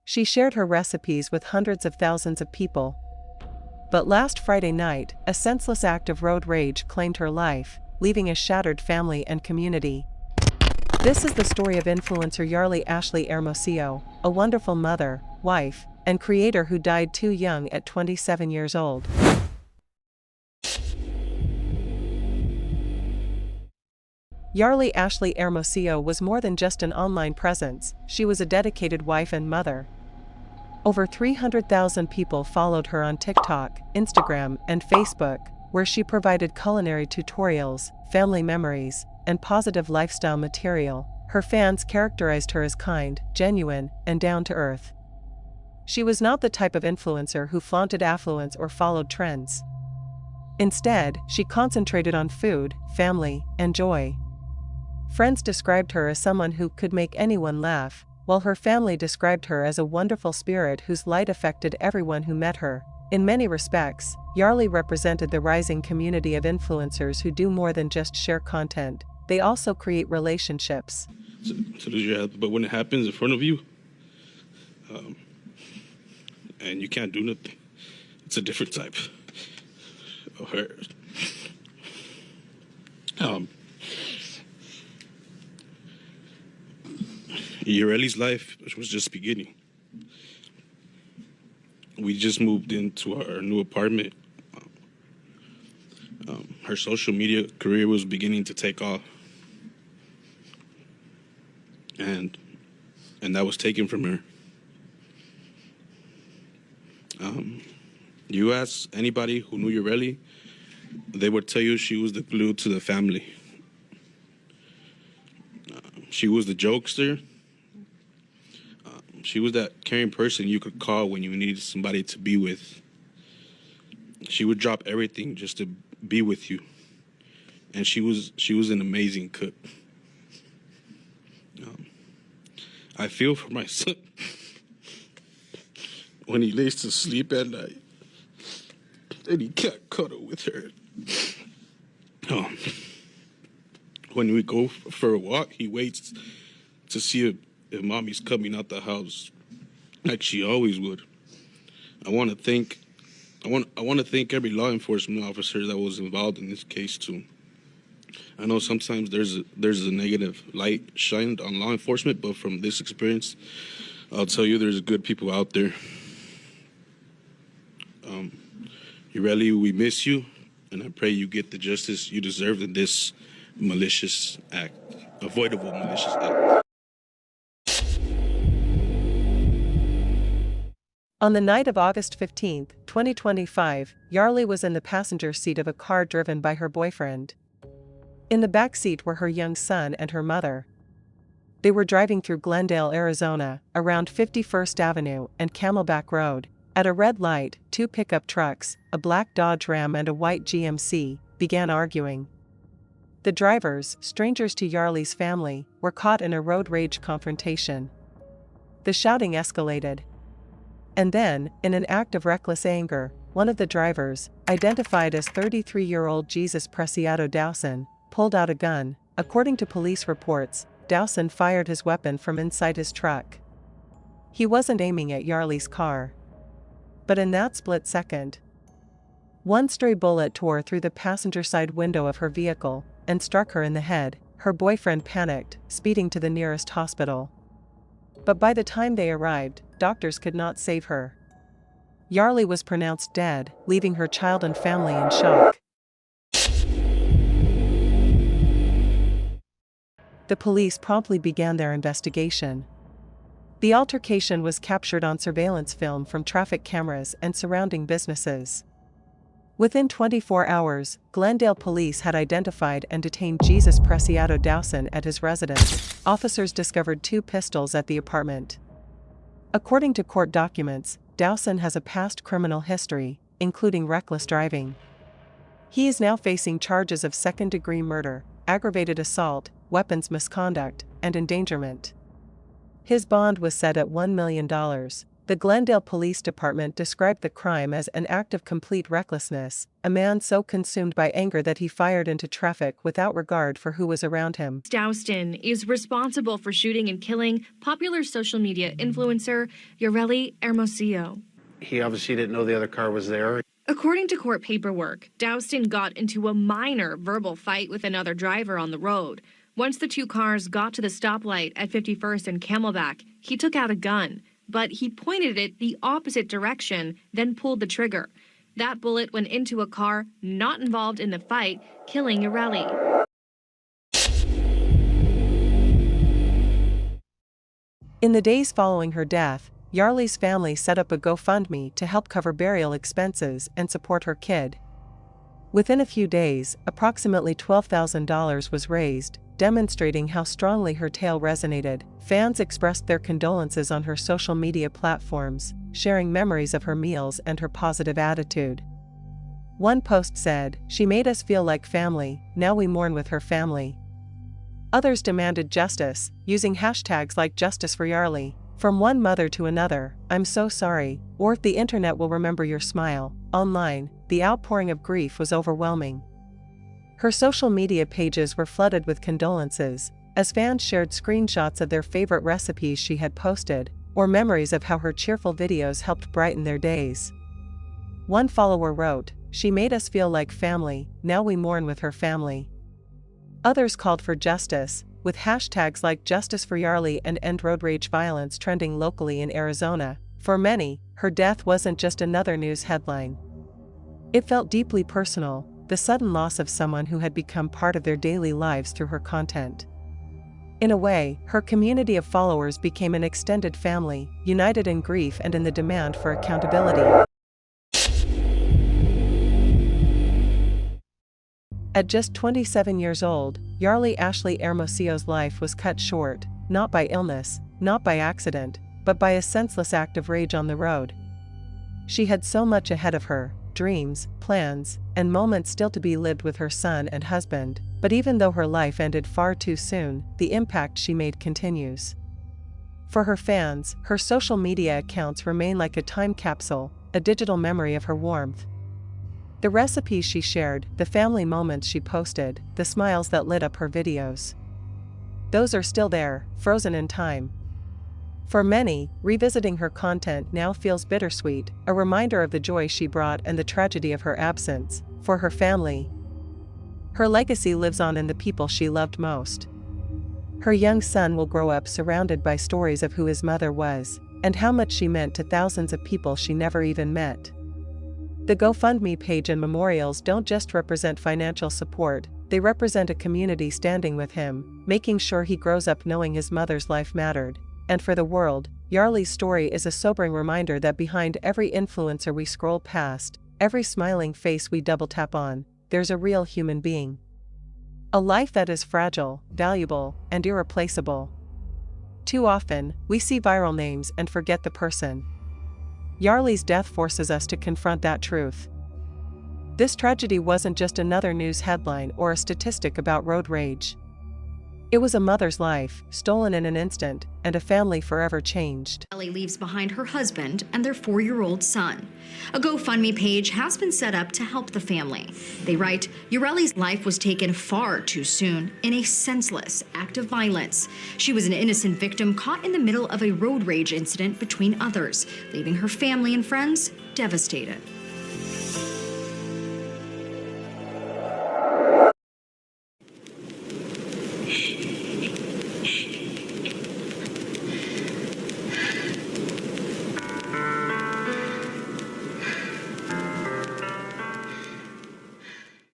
She shared her recipes with hundreds of thousands of people. But last Friday night, a senseless act of road rage claimed her life, leaving a shattered family and community. This is the story of influencer Yarely Ashley Hermosillo, a wonderful mother, wife, and creator who died too young at 27 years old. Yarely Ashley Hermosillo was more than just an online presence, she was a dedicated wife and mother. Over 300,000 people followed her on TikTok, Instagram, and Facebook, where she provided culinary tutorials, family memories, and positive lifestyle material. Her fans characterized her as kind, genuine, and down-to-earth. She was not the type of influencer who flaunted affluence or followed trends. Instead, she concentrated on food, family, and joy. Friends described her as someone who could make anyone laugh, while her family described her as a wonderful spirit whose light affected everyone who met her. In many respects, Yarely represented the rising community of influencers who do more than just share content, they also create relationships. But when it happens in front of you, and you can't do nothing, it's a different type of hurt. Yarely's life was just beginning. We just moved into our new apartment. Her social media career was beginning to take off. And that was taken from her. You ask anybody who knew Yarely, they would tell you she was the glue to the family. She was the jokester. She was that caring person you could call when you needed somebody to be with. She would drop everything just to be with you. And she was an amazing cook. I feel for my son when he lays to sleep at night and he can't cuddle with her. When we go for a walk, he waits to see if mommy's coming out the house, like she always would. I want to thank every law enforcement officer that was involved in this case too. I know sometimes there's a negative light shined on law enforcement, but from this experience, I'll tell you there's good people out there. Yarely, we miss you, and I pray you get the justice you deserve in this malicious act, avoidable malicious act. On the night of August 15, 2025, Yarely was in the passenger seat of a car driven by her boyfriend. In the back seat were her young son and her mother. They were driving through Glendale, Arizona, around 51st Avenue and Camelback Road. At a red light, two pickup trucks, a black Dodge Ram and a white GMC, began arguing. The drivers, strangers to Yarely's family, were caught in a road rage confrontation. The shouting escalated. And then, in an act of reckless anger, one of the drivers, identified as 33-year-old Jesus Preciado Dousten, pulled out a gun. According to police reports, Dousten fired his weapon from inside his truck. He wasn't aiming at Yarely's car. But in that split second, one stray bullet tore through the passenger side window of her vehicle and struck her in the head. Her boyfriend panicked, speeding to the nearest hospital. But by the time they arrived, doctors could not save her. Yarely was pronounced dead, leaving her child and family in shock. The police promptly began their investigation. The altercation was captured on surveillance film from traffic cameras and surrounding businesses. Within 24 hours, Glendale police had identified and detained Jesus Preciado Dousten at his residence. Officers discovered 2 pistols at the apartment. According to court documents, Dousten has a past criminal history, including reckless driving. He is now facing charges of second-degree murder, aggravated assault, weapons misconduct, and endangerment. His bond was set at $1 million, The Glendale Police Department described the crime as an act of complete recklessness, a man so consumed by anger that he fired into traffic without regard for who was around him. Dousten is responsible for shooting and killing popular social media influencer Yarely Hermosillo. He obviously didn't know the other car was there. According to court paperwork, Dousten got into a minor verbal fight with another driver on the road. Once the two cars got to the stoplight at 51st and Camelback, he took out a gun, but he pointed it the opposite direction, then pulled the trigger. That bullet went into a car not involved in the fight, killing Yarely. In the days following her death, Yarely's family set up a GoFundMe to help cover burial expenses and support her kid. Within a few days, approximately $12,000 was raised, demonstrating how strongly her tale resonated. Fans expressed their condolences on her social media platforms, sharing memories of her meals and her positive attitude. One post said, "She made us feel like family, now we mourn with her family." Others demanded justice, using hashtags like Justice for Yarely. From one mother to another, "I'm so sorry," or "The internet will remember your smile." Online, the outpouring of grief was overwhelming. Her social media pages were flooded with condolences, as fans shared screenshots of their favorite recipes she had posted, or memories of how her cheerful videos helped brighten their days. One follower wrote, "She made us feel like family, now we mourn with her family." Others called for justice, with hashtags like Justice for Yarely and End Road Rage Violence trending locally in Arizona. For many, her death wasn't just another news headline. It felt deeply personal, the sudden loss of someone who had become part of their daily lives through her content. In a way, her community of followers became an extended family, united in grief and in the demand for accountability. At just 27 years old, Yarely Ashley Hermosillo's life was cut short, not by illness, not by accident, but by a senseless act of rage on the road. She had so much ahead of her, dreams, plans, and moments still to be lived with her son and husband, but even though her life ended far too soon, the impact she made continues. For her fans, her social media accounts remain like a time capsule, a digital memory of her warmth. The recipes she shared, the family moments she posted, the smiles that lit up her videos. Those are still there, frozen in time. For many, revisiting her content now feels bittersweet, a reminder of the joy she brought and the tragedy of her absence. For her family, her legacy lives on in the people she loved most. Her young son will grow up surrounded by stories of who his mother was, and how much she meant to thousands of people she never even met. The GoFundMe page and memorials don't just represent financial support, they represent a community standing with him, making sure he grows up knowing his mother's life mattered. And for the world, Yarely's story is a sobering reminder that behind every influencer we scroll past, every smiling face we double tap on, there's a real human being. A life that is fragile, valuable, and irreplaceable. Too often, we see viral names and forget the person. Yarely's death forces us to confront that truth. This tragedy wasn't just another news headline or a statistic about road rage. It was a mother's life, stolen in an instant, and a family forever changed. Yarely leaves behind her husband and their 4-year-old son. A GoFundMe page has been set up to help the family. They write, Yarely's life was taken far too soon in a senseless act of violence. She was an innocent victim caught in the middle of a road rage incident between others, leaving her family and friends devastated.